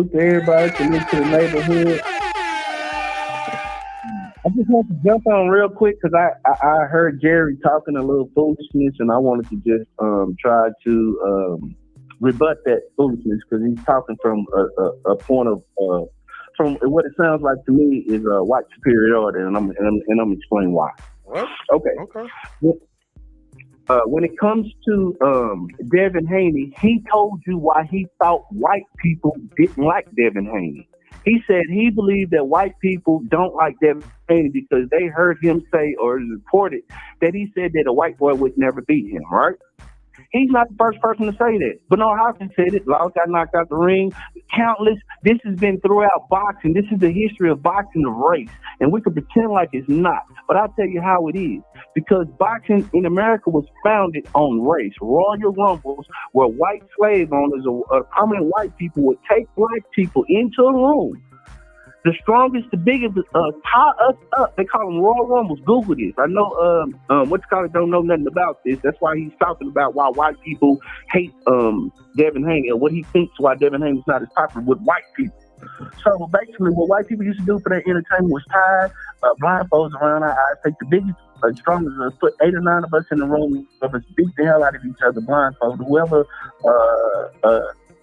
to everybody to look to the neighborhood. I just want to jump on real quick because I heard Jerry talking a little foolishness, and I wanted to just try to rebut that foolishness because he's talking from a point of from what it sounds like to me is white superiority, and I'm explaining why. What? Okay. When it comes to Devin Haney, he told you why he thought white people didn't like Devin Haney. He said he believed that white people don't like Devin Haney because they heard him say or reported that he said that a white boy would never beat him, right? He's not the first person to say that. Bernard Hopkins said it. Laws got knocked out the ring. Countless. This has been throughout boxing. This is the history of boxing of race. And we can pretend like it's not. But I'll tell you how it is. Because boxing in America was founded on race. Royal Rumbles, where white slave owners or prominent white people would take black people into a room. The strongest, the biggest, tie us up. They call them Royal Rumbles. Google this. I know don't know nothing about this. That's why he's talking about why white people hate Devin Haney, or what he thinks why Devin Haney's not as popular with white people. So basically, what white people used to do for their entertainment was tie blindfolds around our eyes, take the biggest, strongest, put 8 or 9 of us in the room, of us beat the hell out of each other blindfolded. Whoever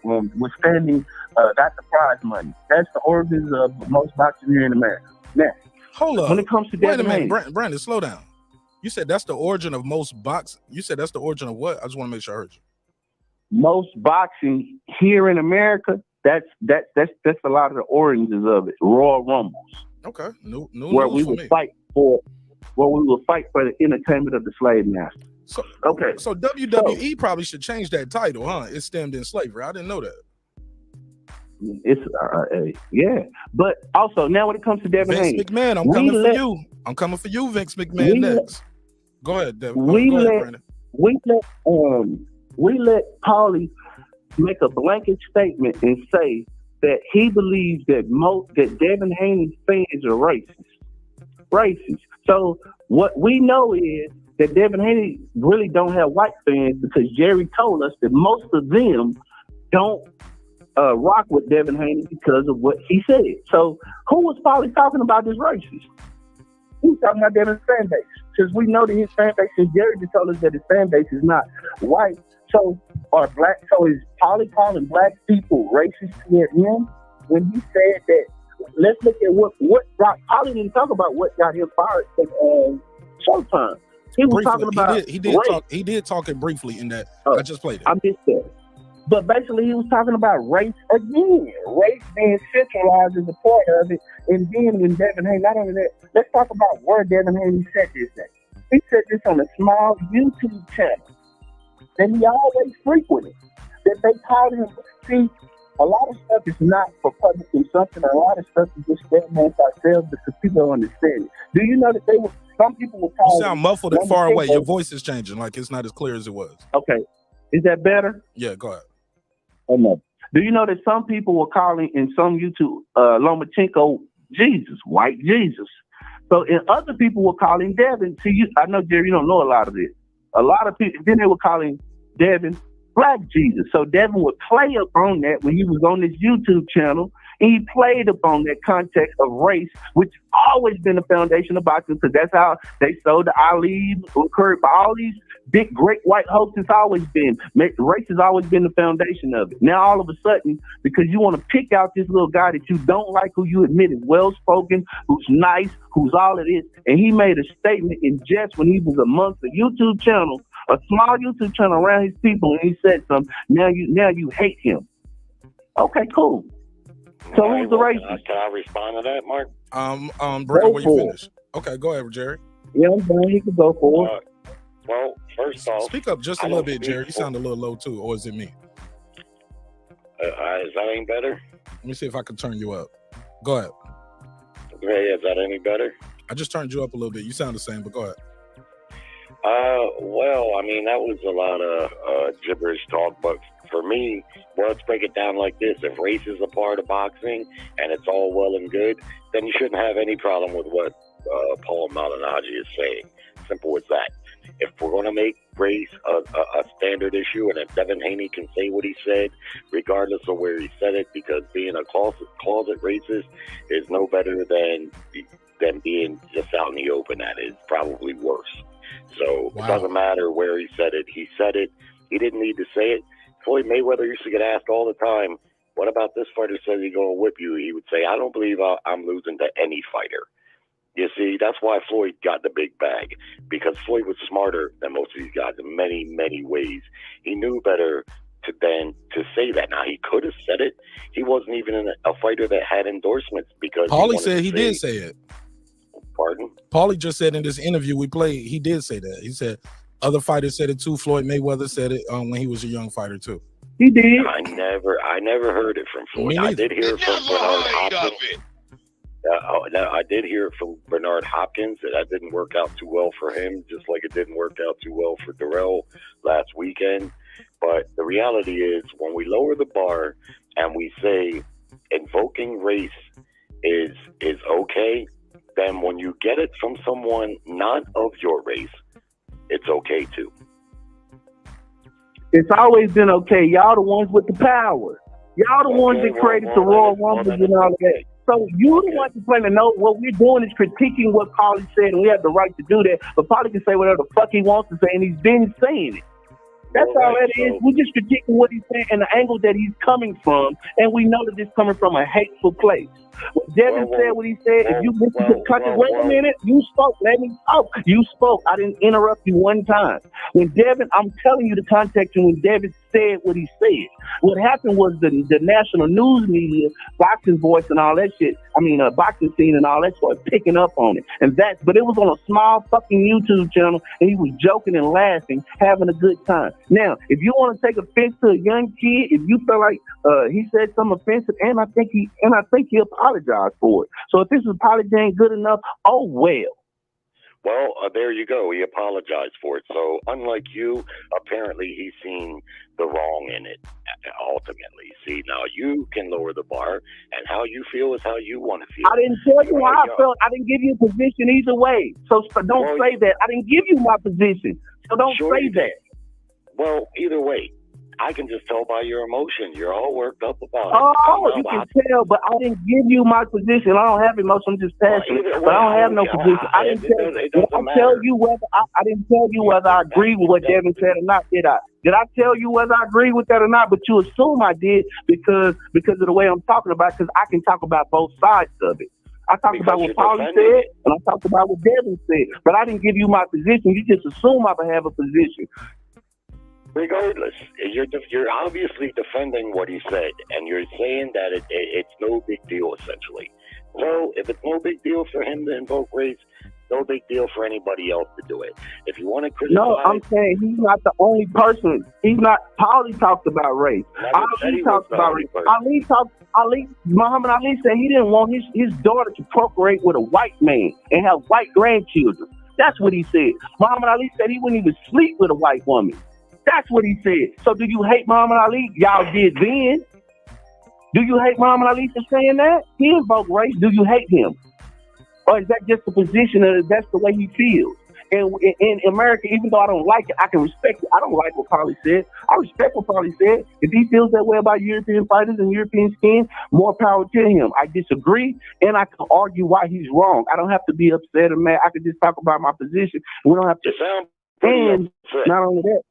was standing got the prize money. That's the origins of most boxing here in America. Now, hold up. When it comes to Wait a Devin minute, Haney, Brandon, slow down. You said that's the origin of most box. You said that's the origin of what? I just want to make sure I heard you. most boxing here in America, that's a lot of the origins of it. Royal Rumbles. Okay. No where we will fight for the entertainment of the slave master. So okay. So WWE probably should change that title, huh? It stemmed in slavery. I didn't know that. It's yeah, but also now when it comes to Devin Haney, Vince McMahon, I'm coming for you. I'm coming for you, Vince McMahon. Next, go ahead, Devin. Go ahead, Brandon. We let Paulie make a blanket statement and say that he believes that Devin Haney's fans are racist. So what we know is that Devin Haney really don't have white fans because Jerry told us that most of them don't rock with Devin Haney because of what he said. So who was Paulie talking about this racist? He was talking about Devin's fan base. Because we know that his fan base, and Jerry just told us that his fan base is not white. So or black. So is Paulie calling black people racist toward him when he said that? Let's look at what got Paulie didn't talk about what got him fired from Showtime. He was briefly talking about he did talk it briefly in that. I just played it. I missed that. But basically, he was talking about race again. Race being centralized as a part of it. And then when Devin Haney, not only that, let's talk about where Devin Haney said this at. He said this on a small YouTube channel that he always frequented. That they called him. See, a lot of stuff is not for public consumption. A lot of stuff is just stating amongst ourselves because people don't understand it. Do you know that some people will call. You sound muffled and far away. Your voice is changing. Like it's not as clear as it was. Okay. Is that better? Yeah, go ahead. Oh, no. Do you know that some people were calling in some YouTube Lomachenko Jesus, white Jesus? So and other people were calling Devin. See, I know Jerry, you don't know a lot of this. A lot of people then they were calling Devin Black Jesus. So Devin would play up on that when he was on this YouTube channel, and he played up on that context of race, which has always been the foundation of boxing, because that's how they sold the Ali, Curry, all these big, great white hosts. It's always been race has always been the foundation of it. Now all of a sudden, because you want to pick out this little guy that you don't like, who you admit is well spoken, who's nice, who's all it is, and he made a statement in jest when he was amongst a YouTube channel, a small YouTube channel around his people, and he said something. Now you hate him. Okay, cool. So who's the racist? Can I respond to that, Mark? Brandon, when you finish. Okay, go ahead, Jerry. Yeah, I'm done. He can go for it. Well, first off, speak up just a little bit, Jerry. You sound a little low too, or is it me? Is that any better? Let me see if I can turn you up. Go ahead. Okay, is that any better? I just turned you up a little bit. You sound the same, but go ahead. Well, I mean, that was a lot of gibberish talk, but for me, well, let's break it down like this. If race is a part of boxing and it's all well and good, then you shouldn't have any problem with what Paulie Malignaggi is saying. Simple as that. if we're going to make race a standard issue, and if Devin Haney can say what he said, regardless of where he said it, because being a closet racist is no better than being just out in the open. That is probably worse. So It doesn't matter where he said it. He said it. He didn't need to say it. Floyd Mayweather used to get asked all the time, what about this fighter says he's going to whip you? He would say, I don't believe I'm losing to any fighter. You see, that's why Floyd got the big bag, because Floyd was smarter than most of these guys in many, many ways. He knew better than to say that. Now, he could have said it. He wasn't even a fighter that had endorsements, because Paulie said he did say it. Pardon? Paulie just said in this interview we played, he did say that. He said other fighters said it too. Floyd Mayweather said it when he was a young fighter too. He did. I never heard it from Floyd. I did hear it from Bernard Hopkins. I did hear it from Bernard Hopkins. That didn't work out too well for him, just like it didn't work out too well for Darrell last weekend. But the reality is, when we lower the bar and we say invoking race is okay, then when you get it from someone not of your race, it's okay too. It's always been okay. Y'all the ones with the power. Y'all the ones that created the Royal Rumble and all of that. So you the ones that's playing to know what we're doing is critiquing what Paulie said, and we have the right to do that. But Paulie can say whatever the fuck he wants to say, and he's been saying it. That's all that is. We're just critiquing what he's saying and the angle that he's coming from, and we know that it's coming from a hateful place. When Devin said what he said, if you listen to the country, wait a minute, you spoke, let me talk. You spoke. I didn't interrupt you one time. When Devin, I'm telling you the context when Devin said what he said. What happened was the national news media, Boxing Voice and all that shit, boxing scene and all that started picking up on it. But it was on a small fucking YouTube channel, and he was joking and laughing, having a good time. Now, if you want to take offense to a young kid, if you feel like he said something offensive, and I think he apologized for it. So if this apology ain't good enough, oh well. Well, there you go. He apologized for it. So unlike you, apparently he's seen the wrong in it ultimately. See, now you can lower the bar, and how you feel is how you want to feel. I didn't tell you how I felt. I didn't give you a position either way. So don't say that. I didn't give you my position. So don't say that. Well, either way, I can just tell by your emotion. You're all worked up about it. Oh, you can tell, but I didn't give you my position. I don't have emotion. I'm just passionate, but I don't have no position. I didn't tell you whether I didn't tell you whether I agree with what Devin said or not. Did I? Did I tell you whether I agree with that or not? But you assume I did because of the way I'm talking about. Because I can talk about both sides of it. I talked about what Paulie said, and I talked about what Devin said. But I didn't give you my position. You just assume I would have a position. Regardless, you're obviously defending what he said, and you're saying that it's no big deal, essentially. So if it's no big deal for him to invoke race, no big deal for anybody else to do it. If you want to criticize... No, I'm saying he's not the only person. He's not... Paulie talked about race. Ali talked about race. Muhammad Ali said he didn't want his daughter to procreate with a white man and have white grandchildren. That's what he said. Muhammad Ali said he wouldn't even sleep with a white woman. That's what he said. So do you hate Muhammad Ali? Y'all did then. Do you hate Muhammad Ali for saying that? He invoked race. Do you hate him? Or is that just a position that that's the way he feels? And in America, even though I don't like it, I can respect it. I don't like what Paulie said. I respect what Paulie said. If he feels that way about European fighters and European skin, more power to him. I disagree, and I can argue why he's wrong. I don't have to be upset or mad. I can just talk about my position. We don't have to. And not only that,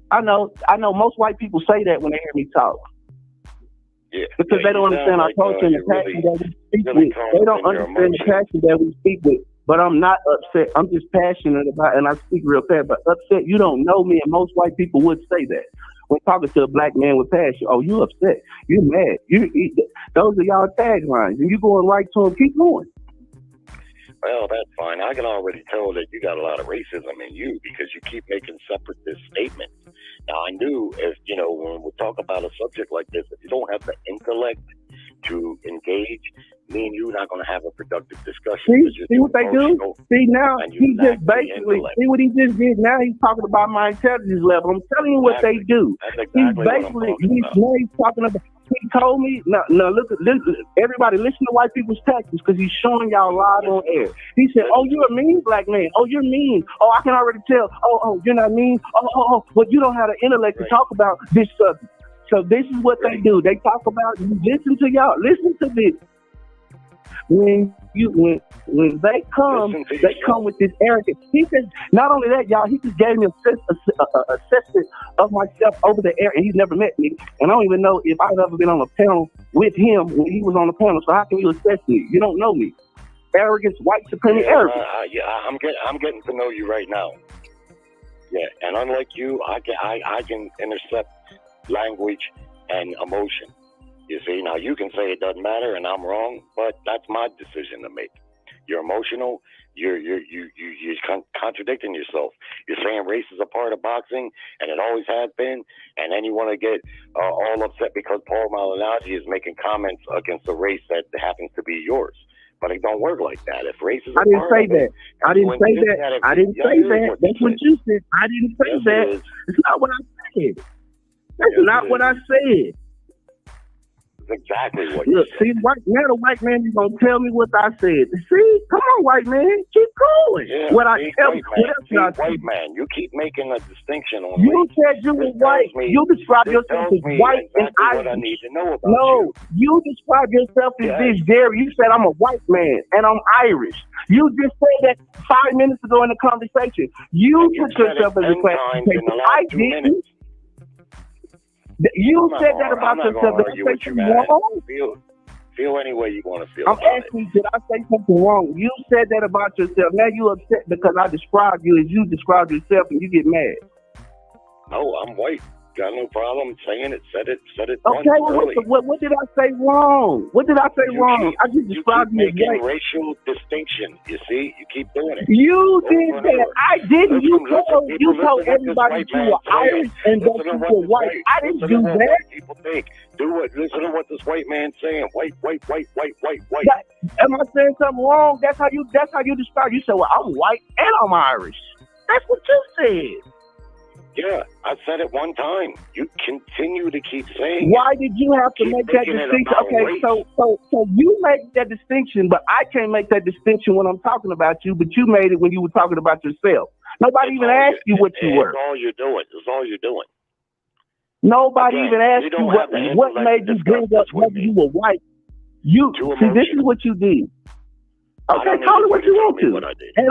I know most white people say that when they hear me talk. Yeah, because they don't understand our culture and the passion that we speak with. They don't understand the passion that we speak with. But I'm not upset. I'm just passionate about it, and I speak real fast. But upset, you don't know me, and most white people would say that. When talking to a black man with passion, oh, you upset. You're mad. Those are y'all taglines. And you going right to them, keep going. Well, that's fine. I can already tell that you got a lot of racism in you because you keep making separatist statements. Now, I knew when we talk about a subject like this, if you don't have the intellect to engage, me and you are not going to have a productive discussion. See what they do? See, now, he just basically, see what he just did? Now he's talking about my intelligence level. I'm telling you what they do. That's exactly he's talking about, he told me, no, look, everybody listen to white people's tactics because he's showing y'all live on air. He said, oh, you're a mean black man. Oh, you're mean. Oh, I can already tell. Oh, you're not mean. Oh, well, you don't have the intellect to talk about this subject. So this is what they do. They talk about, listen to this. When they come with this arrogance. He said, not only that, y'all, he just gave me a assessment of myself over the air, and he's never met me. And I don't even know if I've ever been on a panel with him when he was on the panel. So how can you assess me? You don't know me. Arrogance, white supremacy, arrogance. I'm getting to know you right now. Yeah, and unlike you, I can intercept language and emotion. You see, now you can say it doesn't matter and I'm wrong, but that's my decision to make. You're emotional. You're contradicting yourself. You're saying race is a part of boxing, and it always has been. And then you want to get all upset because Paulie Malignaggi is making comments against a race that happens to be yours. But it don't work like that. If race is a part of it, I didn't say that. That's what you said. I didn't say that. It's not what I said. That's not what I said. That's exactly what you said. See, now the white man is going to tell me what I said. See? Come on, white man. Keep going. Yeah, white man, you keep making a distinction on you race. Said you were white. You describe yourself as white and Irish. What I need to know about you describe yourself as this, Jerry. You said I'm a white man and I'm Irish. You just said that 5 minutes ago in the conversation. You put yourself as a classification. I didn't. You said that about yourself. Did I say something wrong? Feel any way you want to feel. I'm asking, did I say something wrong? You said that about yourself. Now you upset because I described you as you described yourself, and you get mad. No, I'm white. Got no problem saying it. Said it. Okay, well, what did I say wrong? What did I say wrong? I just described you as white. Racial distinction. You see, you keep doing it. You did that. I didn't. You told everybody you were Irish and that you were white. I didn't do that. People think. Listen to what this white man's saying. White. Am I saying something wrong? That's how you describe. You said, well, I'm white and I'm Irish. That's what you said. Yeah, I said it one time. You continue to keep saying Why did you have to make that distinction? Okay, so you make that distinction, but I can't make that distinction when I'm talking about you, but you made it when you were talking about yourself. Nobody even asked you what you were. That's all you're doing. That's all you're doing. Nobody even asked you what made you bring up whether you were white. This is what you did. Okay, call it what you want to. And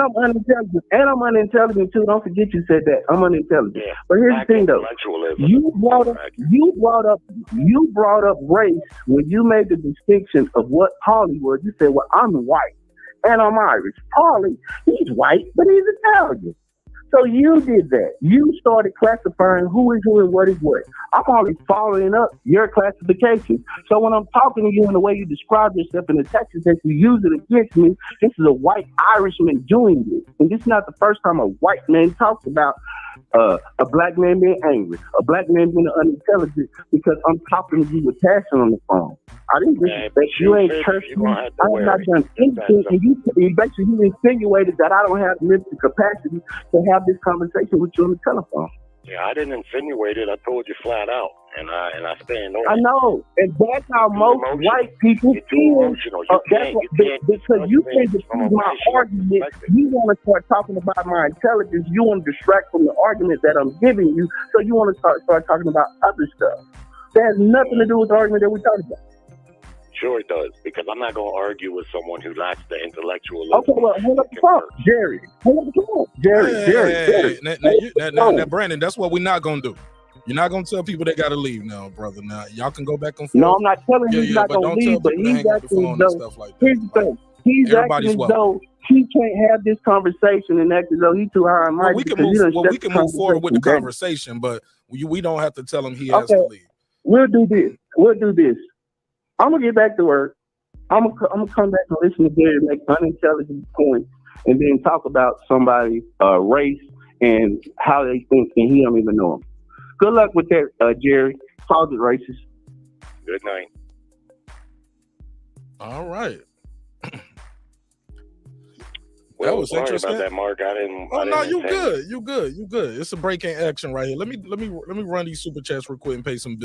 I'm unintelligent too. Don't forget you said that. I'm unintelligent. Yeah. But here's the thing though. You brought up race when you made the distinction of what Paulie was. You said, well, I'm white and I'm Irish. Paulie, he's white, but he's Italian. So you did that. You started classifying who is who and what is what. I'm only following up your classification. So when I'm talking to you in the way you describe yourself in the text that you use it against me, this is a white Irishman doing this. And this is not the first time a white man talks about a black man being angry, a black man being unintelligent, because I'm talking to you with passion on the phone. I didn't disrespect you. Ain't cursed me. I have not done anything. And you basically insinuated that I don't have the mental capacity to have this conversation with you on the telephone. Yeah, I didn't insinuate it. I told you flat out, and I stand on it. I know, and that's how most white people feel. Because you can't defeat my argument. You want to start talking about my intelligence. You want to distract from the argument that I'm giving you. So you want to start talking about other stuff. That has nothing to do with the argument that we're talking about. Sure it does, because I'm not going to argue with someone who lacks the intellectual. Okay, well, hold up the phone, Jerry. Hold up the phone, Jerry. Now, Brandon, that's what we're not going to do. You're not going to tell people they got to leave now, brother. Now, y'all can go back and forth. No, I'm not telling you he's not going to leave, but he's acting as though, here's the thing. He's acting as though he can't have this conversation and act as though he's too high and mighty. We can move forward with the conversation, but we don't have to tell him he has to leave. We'll do this. I'm gonna get back to work. I'm gonna come back and listen to Gary make unintelligent points, and then talk about somebody's race and how they think, and he don't even know them. Good luck with that, Jerry. Call it racist. Good night. All right. Well, that was sorry interesting. About that, Mark. I didn't. Oh no, you good. You good. It's a break in action right here. Let me run these super chats real quick and pay some bills.